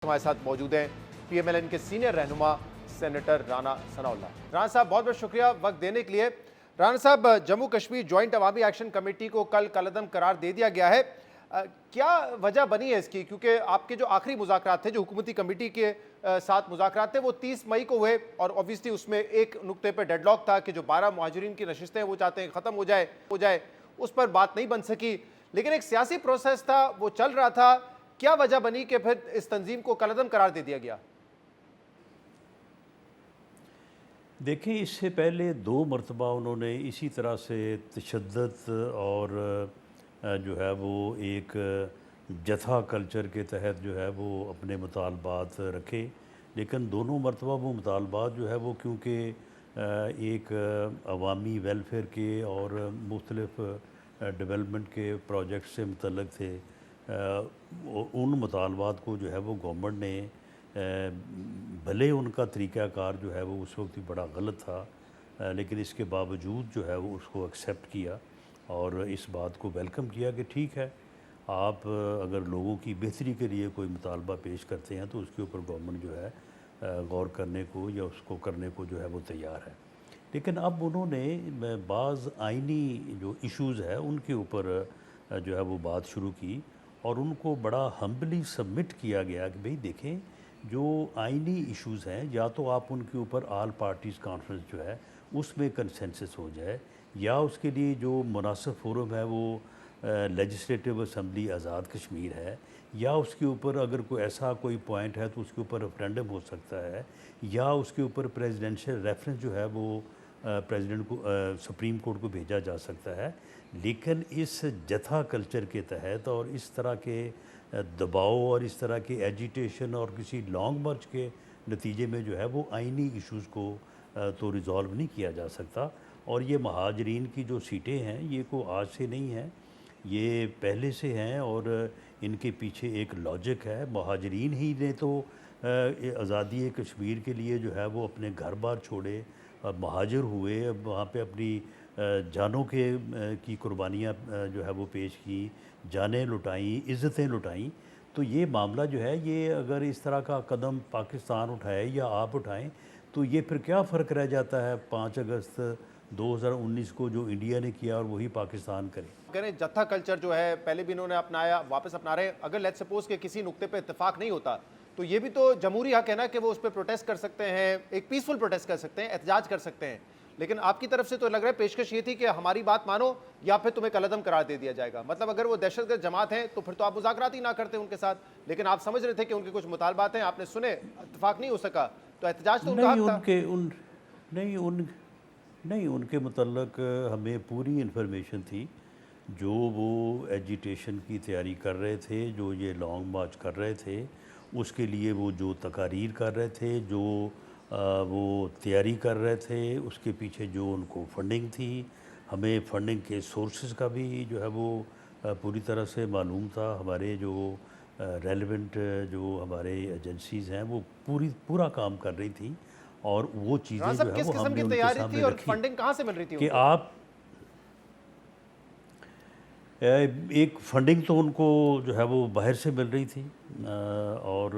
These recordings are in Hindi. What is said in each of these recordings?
हमारे साथ मौजूद हैं पीएमएलएन के सीनियर रहनुमा सेनेटर राना सनाउल्लाह। राना साहब बहुत बहुत शुक्रिया वक्त देने के लिए। राना साहब, जम्मू कश्मीर जॉइंट अवामी एक्शन कमेटी को कल कलअदम करार दे दिया गया है। क्या वजह बनी है इसकी? क्योंकि आपके जो आखिरी मुज़ाकरात थे, जो हुकूमती कमेटी के साथ मुज़ाकरात थे, वो 30 मई को हुए और ऑब्वियसली उसमें एक नुक्ते पर डेडलॉक था कि जो 12 मुहाजिरीन की नशिस्तें वो चाहते हैं ख़त्म हो जाए, उस पर बात नहीं बन सकी। लेकिन एक सियासी प्रोसेस था, वो चल रहा था। क्या वजह बनी कि फिर इस तंजीम को कलअदम करार दे दिया गया? देखिए, इससे पहले 2 मरतबा उन्होंने इसी तरह से तशद्दुद और जो है वो एक जथा कल्चर के तहत जो है वो अपने मुतालबात रखे। लेकिन दोनों मरतबा वो मुतालबात जो है वो क्योंकि एक अवामी वेलफेयर के और मुख्तलिफ डेवलपमेंट के प्रोजेक्ट से मुतल्लिक़ थे, उन मुतालबात को जो है वो गवर्नमेंट ने भले उनका तरीक़ाकार जो है वो उस वक्त भी बड़ा गलत था, लेकिन इसके बावजूद जो है वो उसको एक्सेप्ट किया और इस बात को वेलकम किया कि ठीक है, आप अगर लोगों की बेहतरी के लिए कोई मुतालबा पेश करते हैं तो उसके ऊपर गवर्नमेंट जो है गौर करने को या उसको करने को जो है वो तैयार है। लेकिन अब उन्होंने बाज़ आइनी जो इश्यूज़ है उनके ऊपर जो है वो बात शुरू की और उनको बड़ा हम्बली सबमिट किया गया कि भाई देखें, जो आइनी इश्यूज़ हैं या तो आप उनके ऊपर आल पार्टीज़ कॉन्फ्रेंस जो है उसमें कंसेंसस हो जाए, या उसके लिए जो मुनासिब फोरम है वो लेजिस्लेटिव असम्बली आज़ाद कश्मीर है, या उसके ऊपर अगर कोई ऐसा कोई पॉइंट है तो उसके ऊपर रेफरेंडम हो सकता है, या उसके ऊपर प्रेसिडेंशियल रेफरेंस जो है वो प्रेसिडेंट को सुप्रीम कोर्ट को भेजा जा सकता है। लेकिन इस जथा कल्चर के तहत और इस तरह के दबाव और इस तरह के एजिटेशन और किसी लॉन्ग मार्च के नतीजे में जो है वो आइनी इश्यूज़ को तो रिज़ॉल्व नहीं किया जा सकता। और ये महाजरीन की जो सीटें हैं ये को आज से नहीं हैं, ये पहले से हैं और इनके पीछे एक लॉजिक है। महाजरीन ही ने तो आज़ादी कश्मीर के लिए जो है वो अपने घर बार छोड़े, महाजिर हुए, अब वहाँ पे अपनी जानों की कुर्बानियाँ जो है वो पेश की, जानें लुटाईं, इज़्ज़तें लुटाईं। तो ये मामला जो है, ये अगर इस तरह का कदम पाकिस्तान उठाए या आप उठाएं तो ये फिर क्या फ़र्क रह जाता है 5 अगस्त 2019 को जो इंडिया ने किया और वही पाकिस्तान करे। कह रहे जत्था कल्चर जो है पहले भी इन्होंने अपनाया, वापस अपना रहे हैं। अगर लेट्स सपोज के किसी नुक्ते पे इत्तेफाक नहीं होता तो ये भी तो जमहूरी हक है ना कि वो उस पर प्रोटेस्ट कर सकते हैं, एक पीसफुल प्रोटेस्ट कर सकते हैं, एहतजाज कर सकते हैं। लेकिन आपकी तरफ से तो लग रहा है पेशकश ये थी कि हमारी बात मानो या फिर तुम्हें कलअदम करार दे दिया जाएगा। मतलब अगर वो दहशतगर्द जमात हैं तो फिर तो आप मुज़ाकरात ही ना करते उनके साथ, लेकिन आप समझ रहे थे कि उनके कुछ मुतालबात हैं, आपने सुने, इत्तेफाक नहीं हो सका, तो एहतजाज तो उनका नहीं हक था। उनके उन नहीं उन नहीं उनके मुतल्लक हमें पूरी इन्फॉर्मेशन थी। जो वो एजिटेशन की तैयारी कर रहे थे, जो ये लॉन्ग मार्च कर रहे थे, उसके लिए वो जो तकारीर कर रहे थे, जो वो तैयारी कर रहे थे, उसके पीछे जो उनको फंडिंग थी, हमें फंडिंग के सोर्सेज का भी जो है वो पूरी तरह से मालूम था। हमारे जो रेलेवेंट जो हमारे एजेंसीज़ हैं वो पूरा काम कर रही थी और वो राणा चीज़ें जो साहब, है किस वो किस्म हमने की उनके तैयारी थी सामने और रखी फंडिंग कहाँ से मिल रही थी कि उनको? आप एक फंडिंग तो उनको जो है वो बाहर से मिल रही थी, और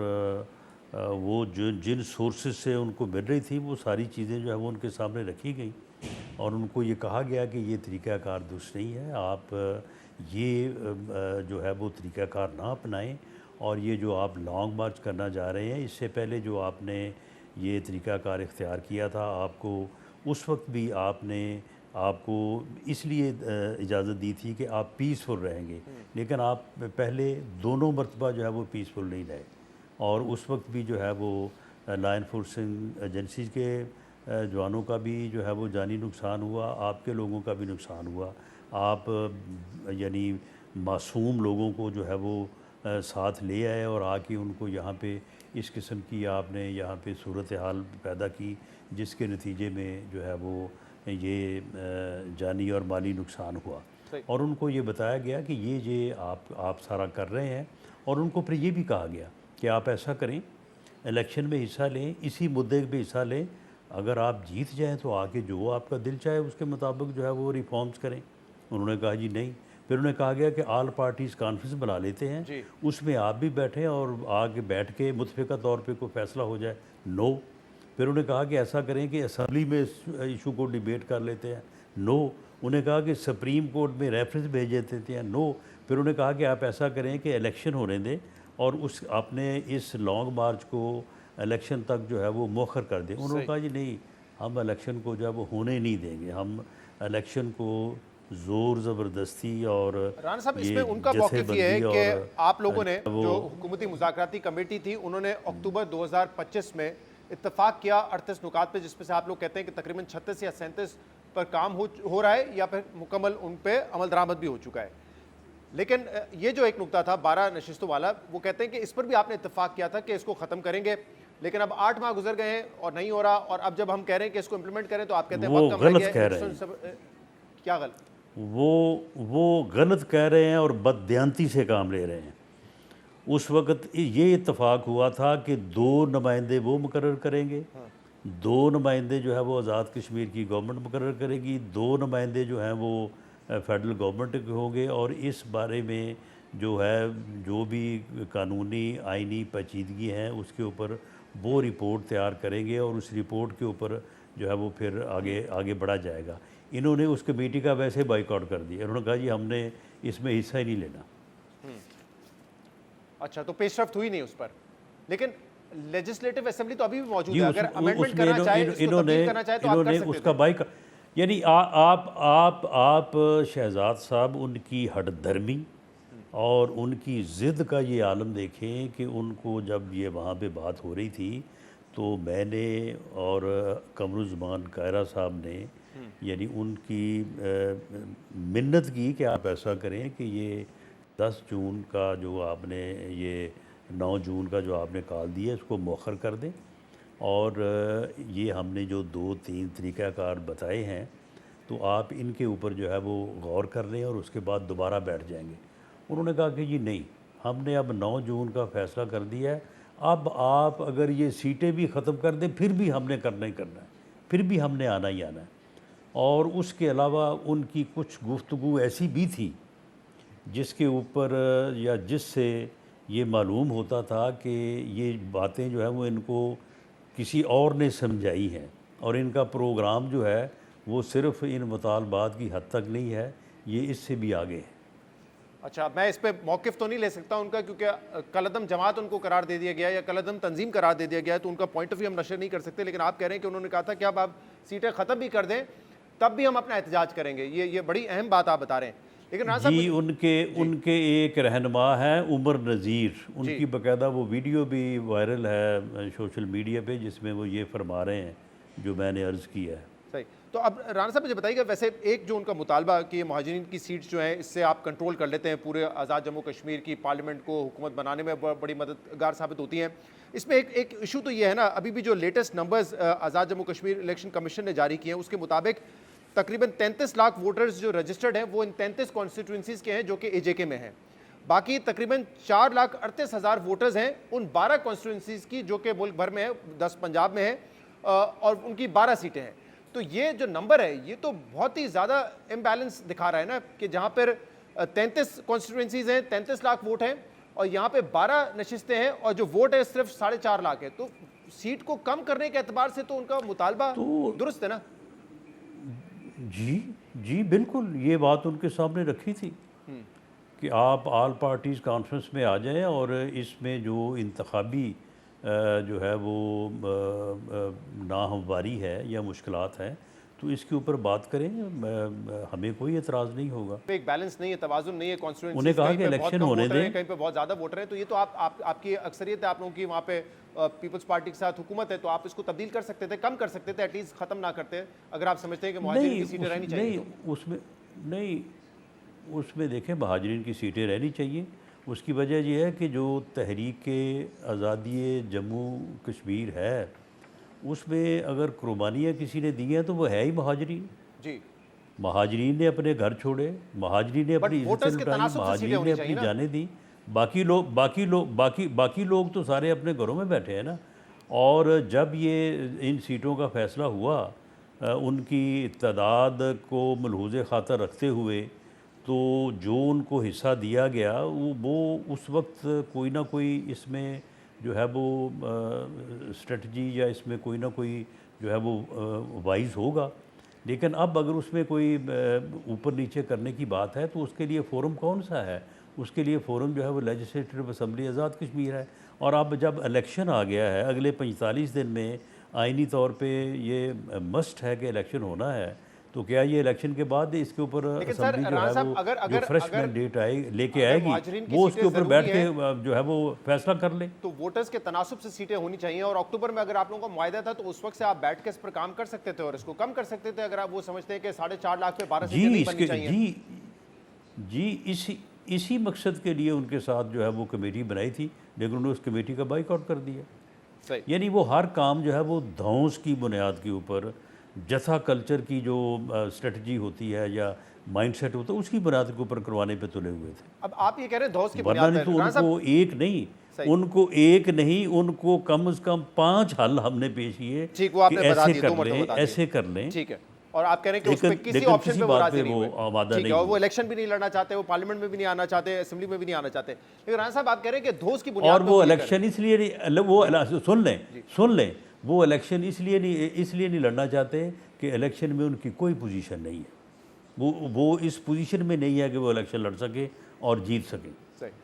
वो जो जिन सोर्सेज से उनको मिल रही थी वो सारी चीज़ें जो है वो उनके सामने रखी गई और उनको ये कहा गया कि ये तरीक़ाकार दुरुस्त नहीं है, आप ये जो है वो तरीक़ाकार ना अपनाएं और ये जो आप लॉन्ग मार्च करना जा रहे हैं, इससे पहले जो आपने ये तरीक़ाकार इख्तियार किया था, आपको उस वक्त भी आपको इसलिए इजाज़त दी थी कि आप पीसफुल रहेंगे, लेकिन आप पहले दोनों मरतबा जो है वो पीसफुल नहीं रहे और उस वक्त भी जो है वो लॉ एनफोर्सिंग एजेंसीज़ के जवानों का भी जो है वो जानी नुकसान हुआ, आपके लोगों का भी नुकसान हुआ। आप यानी मासूम लोगों को जो है वो साथ ले आए और आके उनको यहाँ पे इस किस्म की आपने यहाँ पे सूरत हाल पैदा की, जिसके नतीजे में जो है वो ये जानी और माली नुकसान हुआ। सही। और उनको ये बताया गया कि ये आप सारा कर रहे हैं और उनको फिर ये भी कहा गया कि आप ऐसा करें, इलेक्शन में हिस्सा लें, इसी मुद्दे पे हिस्सा लें, अगर आप जीत जाएँ तो आगे जो आपका दिल चाहे उसके मुताबिक जो है वो रिफॉर्म्स करें। उन्होंने कहा जी नहीं, फिर उन्हें कहा गया कि ऑल पार्टीज़ कॉन्फ्रेंस बुला लेते जी। हैं, उसमें आप भी बैठें और आगे बैठ के मुतफ़िका तौर पे कोई फ़ैसला हो जाए। नो। फिर उन्हें कहा कि ऐसा करें कि असम्बली में इस इशू को डिबेट कर लेते हैं। नो। उन्हें कहा कि सुप्रीम कोर्ट में रेफरेंस भेज देते हैं। नो। फिर उन्हें कहा कि आप ऐसा करें कि इलेक्शन होने दें और उस आपने इस लॉन्ग मार्च को इलेक्शन तक जो है वो मौखर कर दें। उन्होंने सही। कहा जी नहीं, हम इलेक्शन को जो है वो होने नहीं देंगे, हम इलेक्शन को ज़ोर ज़बरदस्ती और राणा साहब, ये इसमें उनका मौक़िफ़ ये है जथेबंदी कि और आप लोगों ने वो जो हुकूमती मुज़ाकराती कमेटी थी, उन्होंने अक्टूबर 2025 में इत्तेफाक किया 38 नुकात पे, जिसमें से आप लोग कहते हैं कि तकरीबन 36 या 37 पर काम हो रहा है या फिर मुकम्मल उन पे अमल दरामद भी हो चुका है। लेकिन ये जो एक नुकता था 12 नशिस्तों वाला, वो कहते हैं कि इस पर भी आपने इत्तेफाक किया था कि इसको ख़त्म करेंगे, लेकिन अब 8 माह गुजर गए हैं और नहीं हो रहा, और अब जब हम कह रहे हैं कि इसको इम्प्लीमेंट करें तो आप कहते हैं वो वक्त कम रह गलत गया है। कह रहे हैं। क्या गलत? वो गलत कह रहे हैं और बददियांती से काम ले रहे हैं। उस वक़्त ये इत्तेफाक हुआ था कि 2 नुमाइंदे वो मुकर्रर करेंगे, 2 नुमाइंदे जो है वो आज़ाद कश्मीर की गवर्नमेंट मुकर्रर करेगी, 2 नुमाइंदे जो हैं वो फेडरल गवर्नमेंट के होंगे, और इस बारे में जो है जो भी कानूनी आइनी पेचीदगी हैं उसके ऊपर वो रिपोर्ट तैयार करेंगे और उस रिपोर्ट के ऊपर जो है वो फिर आगे आगे बढ़ा जाएगा। इन्होंने उस कमेटी का वैसे बाइकआउट कर दिया। उन्होंने कहा जी हमने इसमें हिस्सा ही नहीं लेना। अच्छा, तो पेशरफ्त हुई नहीं उस पर, लेकिन लेजिस्लेटिव असेंबली तो अभी भी मौजूद जी है। अगर अमेंडमेंट उसमें करना चाहे, इसको तब्दील करना चाहे तो आप कर इन्होंने सकते उसका थे। बाइक यानी आप शहजाद साहब उनकी हठधर्मी और उनकी ज़िद का ये आलम देखें कि उनको जब ये वहाँ पे बात हो रही थी तो मैंने और कमरुज़्ज़मान कायरा साहब ने यानी उनकी मिन्नत की कि आप ऐसा करें कि ये 10 जून का जो आपने ये 9 जून का जो आपने कॉल दिया इसको मौखर कर दें, और ये हमने जो 2-3 तरीक़ाकार बताए हैं तो आप इनके ऊपर जो है वो गौर कर लें और उसके बाद दोबारा बैठ जाएंगे। उन्होंने कहा कि जी नहीं, हमने अब 9 जून का फ़ैसला कर दिया है, अब आप अगर ये सीटें भी ख़त्म कर दें फिर भी हमने करना ही करना है, फिर भी हमने आना ही आना है। और उसके अलावा उनकी कुछ गुफ्तगू ऐसी भी थी जिसके ऊपर या जिससे ये मालूम होता था कि ये बातें जो है वो इनको किसी और ने समझाई हैं, और इनका प्रोग्राम जो है वो सिर्फ़ इन मुतालबात की हद तक नहीं है, ये इससे भी आगे है। अच्छा, मैं इस पे मौक़िफ़ तो नहीं ले सकता उनका, क्योंकि कलअदम जमात उनको करार दे दिया गया है या कलअदम तंजीम करार दे दिया गया है, तो उनका पॉइंट ऑफ व्यू हम नशर नहीं कर सकते। लेकिन आप कह रहे हैं कि उन्होंने कहा था कि अब आप सीटें ख़त्म भी कर दें तब भी हम अपना एहतजाज करेंगे। ये बड़ी अहम बात आप बता रहे हैं। लेकिन राणा जी, साहब, उनके एक रहनुमा हैं उमर नज़ीर, उनकी बाकायदा वो वीडियो भी वायरल है सोशल मीडिया पे जिसमें वो ये फरमा रहे हैं जो मैंने अर्ज़ किया है। सही। तो अब राणा साहब मुझे बताइएगा, वैसे एक जो उनका मुतालबा कि ये महाजरीन की सीट्स जो हैं इससे आप कंट्रोल कर लेते हैं पूरे आज़ाद जम्मू कश्मीर की पार्लियामेंट को हुकूमत बनाने में बड़ी मददगार साबित होती हैं। इसमें एक इशू तो ये है ना, अभी भी जो लेटेस्ट नंबर्स आज़ाद जम्मू कश्मीर इलेक्शन कमीशन ने जारी किए हैं उसके मुताबिक तकरीबन 33 लाख वोटर्स जो रजिस्टर्ड हैं वो इन 33 कॉन्स्टिट्यूंसीज़ के हैं जो कि एजेके में हैं। बाकी तकरीबन 4,38,000 वोटर्स हैं उन 12 कॉन्स्टिट्यूंसीज़ की जो कि मुल्क भर में है, 10 पंजाब में है और उनकी 12 सीटें हैं। तो ये जो नंबर है ये तो बहुत ही ज़्यादा इम्बैलेंस दिखा रहा है ना, कि जहाँ पर 33 कॉन्स्टिट्यूंसीज़ हैं, 33 लाख वोट हैं और यहाँ पे 12 नशिस्तें हैं और जो वोट है सिर्फ 4.5 लाख है। तो सीट को कम करने के एतबार से तो उनका मुतालबा दुरुस्त है ना? जी बिल्कुल, ये बात उनके सामने रखी थी कि आप ऑल पार्टीज़ कॉन्फ्रेंस में आ जाएं और इसमें जो इंतखाबी जो है वो नाहमवारी है या मुश्किलात हैं तो इसके ऊपर बात करें, हमें कोई एतराज़ नहीं होगा। एक बैलेंस नहीं है, तवाज़ुन नहीं है कॉन्स्टिट्यूंसी। उन्हें कहा कि इलेक्शन होने दें, कहीं पे बहुत ज़्यादा वोटर हैं, तो ये तो आपकी अक्सरियत है, आप लोगों की वहाँ पे पीपल्स पार्टी के साथ हुकूमत है, तो आप इसको तब्दील कर सकते थे, कम कर सकते थे, एटलीस्ट ख़त्म ना करते अगर आप समझते हैं कि मुहाजिरीन की सीटें रहनी चाहिए। उसमें देखें महाजरीन की सीटें रहनी चाहिए। उसकी वजह यह है कि जो तहरीक आज़ादी जम्मू कश्मीर है उसमें अगर कुर्बानियाँ किसी ने दी हैं तो वो है ही महाजरीन। जी, महाजरीन ने अपने घर छोड़े, महाजरीन ने अपनी इज्जत लुटाई, महाजरीन ने अपनी जानें दी। बाकी लोग तो सारे अपने घरों में बैठे हैं ना। और जब ये इन सीटों का फ़ैसला हुआ उनकी तादाद को मलहूज़े ख़ातर रखते हुए तो जो उनको हिस्सा दिया गया वो उस वक्त कोई ना कोई इसमें जो है वो स्ट्रेटजी या इसमें कोई ना कोई जो है वो वाइज होगा। लेकिन अब अगर उसमें कोई ऊपर नीचे करने की बात है तो उसके लिए फ़ोरम कौन सा है? उसके लिए फ़ोरम जो है वो लेजिस्लेटिव असम्बली आज़ाद कश्मीर है। और अब जब इलेक्शन आ गया है, अगले 45 दिन में आइनी तौर पे ये मस्ट है कि इलेक्शन होना है, तो क्या ये इलेक्शन के बाद इसके ऊपर लेकिन सर, असम्बली जो राणा है साहब, वो अगर जो अगर फ्रेश अगर मैंडेट आए लेके अगर आएगी, मुहाजिरीन की वो उसके सीटें ऊपर बैठ ज़रूरी के जो है वो फैसला कर ले। तो वोटर्स के तनासुब से सीटें होनी चाहिए, और अक्टूबर में अगर आप लोगों का मुआहदा था तो उस वक्त से आप बैठ के इस पर काम कर सकते थे और इसको कम कर सकते थे, अगर आप वो समझते हैं कि 4.5 लाख पे 12 सीटें जी नहीं बननी इसके चाहिए। जी इसी मकसद के लिए उनके साथ जो है वो कमेटी बनाई थी, लेकिन उन्होंने उस कमेटी का बाइकआउट कर दिया। सही। यानी वो हर काम जो है वो धौंस की बुनियाद के ऊपर, जथा कल्चर की जो स्ट्रेटजी होती है या माइंडसेट होता है, उसकी बुनियाद के ऊपर करवाने पे तुले हुए थे। अब आप ये कह रहे हैं धौस की वरना बुनियाद नहीं पर, तो राणा साहब। उनको एक नहीं उनको कम से कम 5 हल हमने पेश किए ठीक, वो कि आपने बता ऐसे दिए, 2 कर मरतबा लें, बता दिए। ऐसे कर लें। ठीक है, और आप कह रहे हैं कि उस पे किसी लेकिन ऑप्शन किसी पे वो बात राजी पे नहीं वो हुए। वादा ठीक नहीं है, और वो हुआ। इलेक्शन भी नहीं लड़ना चाहते, वो पार्लियामेंट में भी नहीं आना चाहते, असेंबली में भी नहीं आना चाहते। लेकिन राणा साहब, आप कह रहे हैं कि धौस की बुनियाद और पे वो ये कर रहे इलेक्शन इसलिए नहीं वो सुन लें वो इलेक्शन इसलिए नहीं लड़ना चाहते कि इलेक्शन में उनकी कोई पोजीशन नहीं है। वो इस पोजीशन में नहीं है कि वो इलेक्शन लड़ सके और जीत सके।